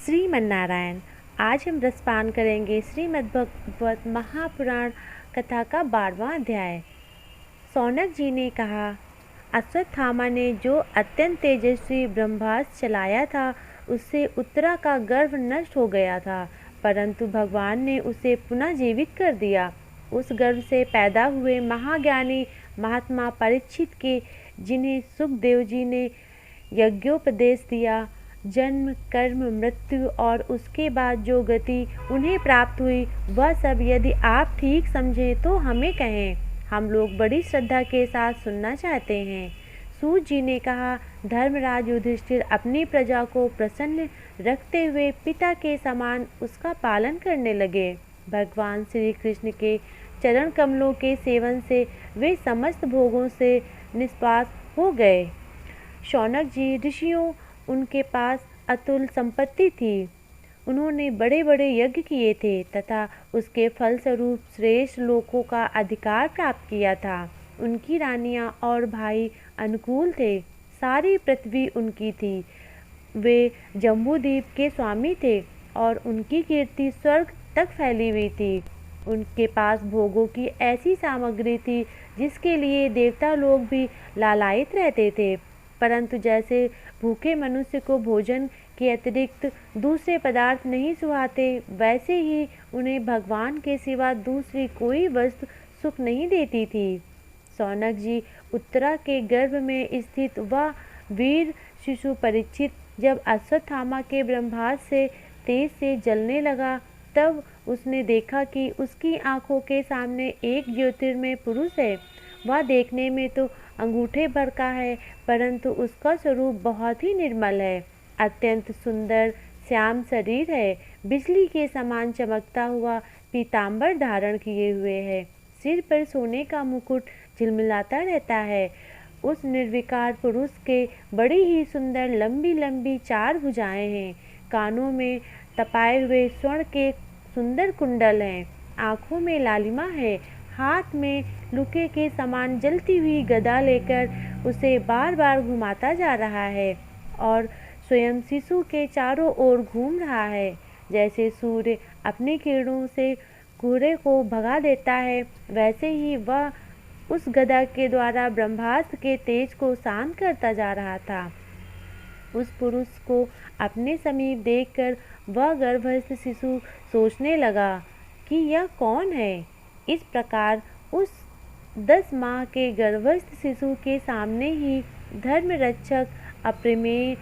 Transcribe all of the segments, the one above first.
श्रीमन्नारायण। आज हम रसपान करेंगे श्रीमद्भागवत महापुराण कथा का 12वां अध्याय। सौनक जी ने कहा, अश्वत्थामा ने जो अत्यंत तेजस्वी ब्रह्मास्त्र चलाया था उससे उत्तरा का गर्भ नष्ट हो गया था, परंतु भगवान ने उसे पुनः जीवित कर दिया। उस गर्भ से पैदा हुए महाज्ञानी महात्मा परीक्षित के, जिन्हें सुखदेव जी ने यज्ञोपदेश दिया, जन्म कर्म मृत्यु और उसके बाद जो गति उन्हें प्राप्त हुई वह सब यदि आप ठीक समझें तो हमें कहें, हम लोग बड़ी श्रद्धा के साथ सुनना चाहते हैं। सूत जी ने कहा, धर्मराज युधिष्ठिर अपनी प्रजा को प्रसन्न रखते हुए पिता के समान उसका पालन करने लगे। भगवान श्री कृष्ण के चरण कमलों के सेवन से वे समस्त भोगों से निष्पास हो गए। शौनक जी ऋषियों, उनके पास अतुल संपत्ति थी। उन्होंने बड़े बड़े यज्ञ किए थे तथा उसके फलस्वरूप श्रेष्ठ लोकों का अधिकार प्राप्त किया था। उनकी रानियां और भाई अनुकूल थे। सारी पृथ्वी उनकी थी। वे जम्बूद्वीप के स्वामी थे और उनकी कीर्ति स्वर्ग तक फैली हुई थी। उनके पास भोगों की ऐसी सामग्री थी जिसके लिए देवता लोग भी लालायित रहते थे, परंतु जैसे भूखे मनुष्य को भोजन के अतिरिक्त दूसरे पदार्थ नहीं सुहाते, वैसे ही उन्हें भगवान के सिवा दूसरी कोई वस्तु सुख नहीं देती थी। सौनक जी, उत्तरा के गर्भ में स्थित वह वीर शिशु परीक्षित जब अश्वत्थामा के ब्रह्मास्त्र से तेज से जलने लगा, तब उसने देखा कि उसकी आंखों के सामने एक ज्योतिर्मय पुरुष है। वह देखने में तो अंगूठे भर का है, परंतु उसका स्वरूप बहुत ही निर्मल है। अत्यंत सुंदर श्याम शरीर है, बिजली के समान चमकता हुआ पीतांबर धारण किए हुए है। सिर पर सोने का मुकुट झिलमिलाता रहता है। उस निर्विकार पुरुष के बड़ी ही सुंदर लंबी लंबी 4 भुजाएं हैं। कानों में तपाए हुए स्वर्ण के सुंदर कुंडल हैं। आँखों में लालिमा है। हाथ में लुके के समान जलती हुई गदा लेकर उसे बार बार घुमाता जा रहा है और स्वयं शिशु के चारों ओर घूम रहा है। जैसे सूर्य अपनी किरणों से कोहरे को भगा देता है, वैसे ही वह उस गदा के द्वारा ब्रह्मास्त्र के तेज को शांत करता जा रहा था। उस पुरुष को अपने समीप देखकर वह गर्भस्थ शिशु सोचने लगा कि यह कौन है। इस प्रकार उस 10 माह के गर्भस्थ शिशु के सामने ही धर्म रक्षक अप्रमेय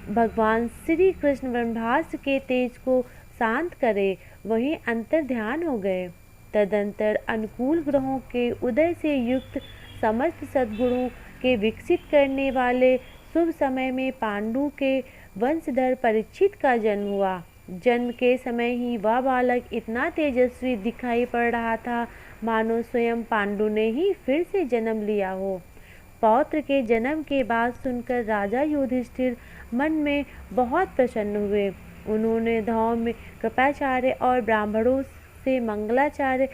भगवान श्री कृष्ण ब्रह्मास्त्र के तेज को शांत करे वहीं अंतर ध्यान हो गए। तदंतर अनुकूल ग्रहों के उदय से युक्त समस्त सद्गुणों के विकसित करने वाले शुभ समय में पांडु के वंशधर परीक्षित का जन्म हुआ। जन्म के समय ही वह बालक इतना तेजस्वी दिखाई पड़ रहा था मानो स्वयं पांडु ने ही फिर से जन्म लिया हो। पौत्र के जन्म के बाद सुनकर राजा युधिष्ठिर मन में बहुत प्रसन्न हुए। उन्होंने धौम में कृपाचार्य और ब्राह्मणों से मंगलाचार्य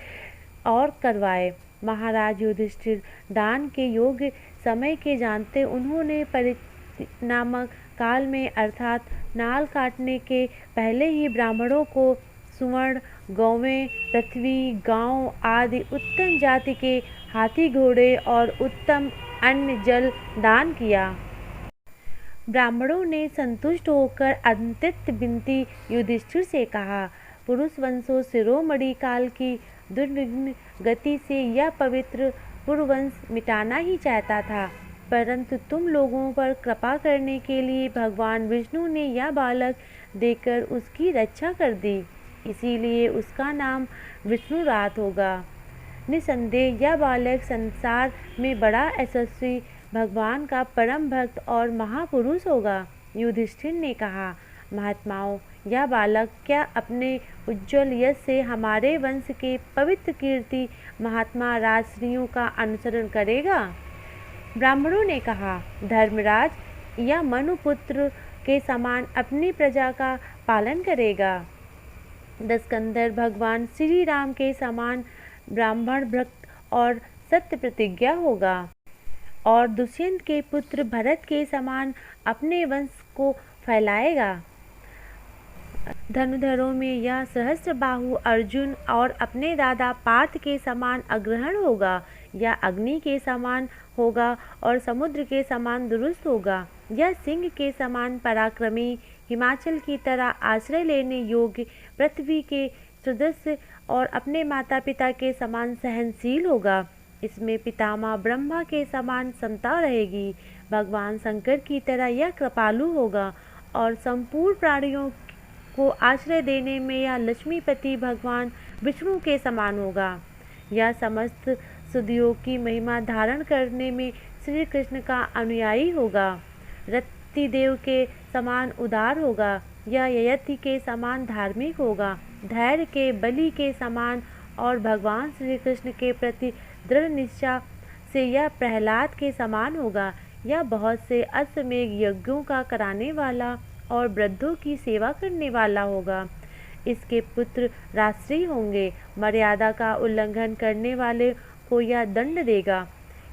और करवाए। महाराज युधिष्ठिर दान के योग्य समय के जानते उन्होंने परिणामक काल में अर्थात नाल काटने के पहले ही ब्राह्मणों को सुवर्ण, गौवें, पृथ्वी, गांव आदि उत्तम जाति के हाथी घोड़े और उत्तम अन्न जल दान किया। ब्राह्मणों ने संतुष्ट होकर अत्यंत विनती युधिष्ठिर से कहा, पुरुष वंशों शिरोमणि काल की दुर्विघ्न गति से यह पवित्र पुरुवंश मिटाना ही चाहता था, परंतु तुम लोगों पर कृपा करने के लिए भगवान विष्णु ने यह बालक देकर उसकी रक्षा कर दी, इसीलिए उसका नाम विष्णुरात होगा। निसंदेह यह बालक संसार में बड़ा यशस्वी भगवान का परम भक्त और महापुरुष होगा। युधिष्ठिर ने कहा, महात्माओं, यह बालक क्या अपने उज्ज्वल यश से हमारे वंश के पवित्र कीर्ति महात्मा राजश्रियों का अनुसरण करेगा? ब्राह्मणों ने कहा, धर्मराज, यह मनुपुत्र के समान अपनी प्रजा का पालन करेगा। दशकंधर भगवान श्री राम के समान ब्राह्मण भक्त और सत्य प्रतिज्ञा होगा और दुष्यंत के पुत्र भरत के समान अपने वंश को फैलाएगा। धनुधरों में यह सहस्त्रबाहु अर्जुन और अपने दादा पार्थ के समान अग्रहण होगा, या अग्नि के समान होगा और समुद्र के समान दुरुस्त होगा, या सिंह के समान पराक्रमी, हिमाचल की तरह आश्रय लेने योग्य, पृथ्वी के सदस्य और अपने माता पिता के समान सहनशील होगा। इसमें पितामह ब्रह्मा के समान समता रहेगी। भगवान शंकर की तरह यह कृपालु होगा और संपूर्ण प्राणियों को आश्रय देने में यह लक्ष्मीपति भगवान विष्णु के समान होगा। यह समस्त सुधियों की महिमा धारण करने में श्री कृष्ण का अनुयायी होगा। रतिदेव के समान उदार होगा, यह ययति के समान धार्मिक होगा, धैर्य के बलि के समान और भगवान श्री कृष्ण के प्रति दृढ़ निष्ठा से यह प्रहलाद के समान होगा। यह बहुत से अश्वमेध यज्ञों का कराने वाला और वृद्धों की सेवा करने वाला होगा। इसके पुत्र राष्ट्रीय होंगे। मर्यादा का उल्लंघन करने वाले को यह दंड देगा।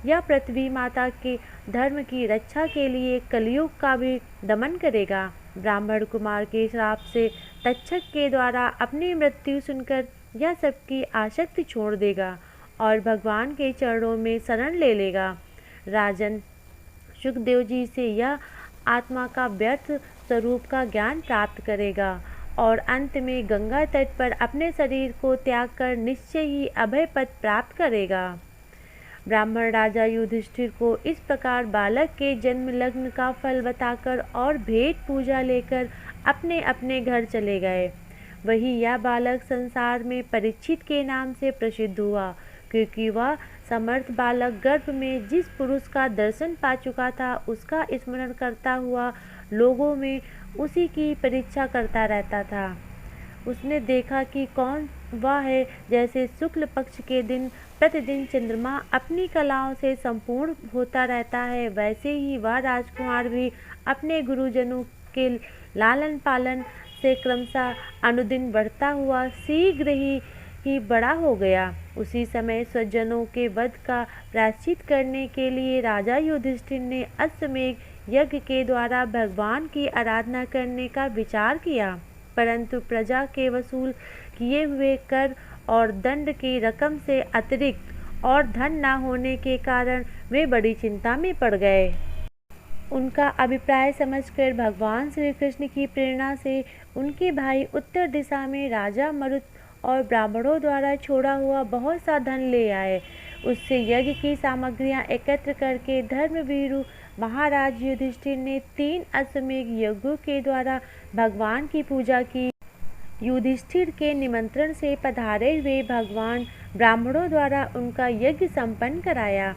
यह पृथ्वी माता के धर्म की रक्षा के लिए कलयुग का भी दमन करेगा। ब्राह्मण कुमार के श्राप से तक्षक के द्वारा अपनी मृत्यु सुनकर यह सबकी आसक्ति छोड़ देगा और भगवान के चरणों में शरण ले लेगा। राजन, सुखदेव जी से यह आत्मा का व्यर्थ स्वरूप का ज्ञान प्राप्त करेगा और अंत में गंगा तट पर अपने शरीर को त्याग कर निश्चय ही अभय पद प्राप्त करेगा। ब्राह्मण राजा युधिष्ठिर को इस प्रकार बालक के जन्म लग्न का फल बताकर और भेंट पूजा लेकर अपने अपने घर चले गए। वही यह बालक संसार में परीक्षित के नाम से प्रसिद्ध हुआ, क्योंकि वह समर्थ बालक गर्भ में जिस पुरुष का दर्शन पा चुका था उसका स्मरण करता हुआ लोगों में उसी की परीक्षा करता रहता था। उसने देखा कि कौन वह है। जैसे शुक्ल पक्ष के दिन प्रतिदिन चंद्रमा अपनी कलाओं से संपूर्ण होता रहता है, वैसे ही वह राजकुमार भी अपने गुरुजनों के लालन पालन से क्रमशः अनुदिन बढ़ता हुआ शीघ्र ही बड़ा हो गया। उसी समय स्वजनों के वध का प्रायश्चित करने के लिए राजा युधिष्ठिर ने अश्वमेध यज्ञ के द्वारा भगवान की आराधना करने का विचार किया, परंतु प्रजा के वसूल किए हुए कर और दंड की रकम से अतिरिक्त और धन न होने के कारण वे बड़ी चिंता में पड़ गए। उनका अभिप्राय समझकर भगवान श्री कृष्ण की प्रेरणा से उनके भाई उत्तर दिशा में राजा मरुत और ब्राह्मणों द्वारा छोड़ा हुआ बहुत सा धन ले आए। उससे यज्ञ की सामग्रियां एकत्र करके धर्मवीरु महाराज युधिष्ठिर ने 3 अश्वमेध यज्ञों के द्वारा भगवान की पूजा की। युधिष्ठिर के निमंत्रण से पधारे हुए भगवान ब्राह्मणों द्वारा उनका यज्ञ संपन्न कराया।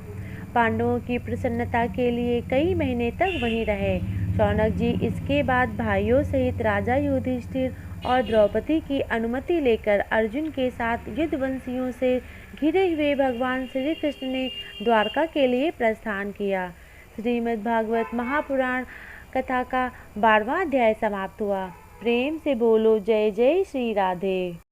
पांडवों की प्रसन्नता के लिए कई महीने तक वहीं रहे। शौनक जी इसके बाद भाइयों सहित राजा युधिष्ठिर और द्रौपदी की अनुमति लेकर अर्जुन के साथ युद्धवंशियों से घिरे हुए भगवान श्री कृष्ण ने द्वारका के लिए प्रस्थान किया। श्रीमद् भागवत महापुराण कथा का 12वां अध्याय समाप्त हुआ। प्रेम से बोलो जय जय श्री राधे।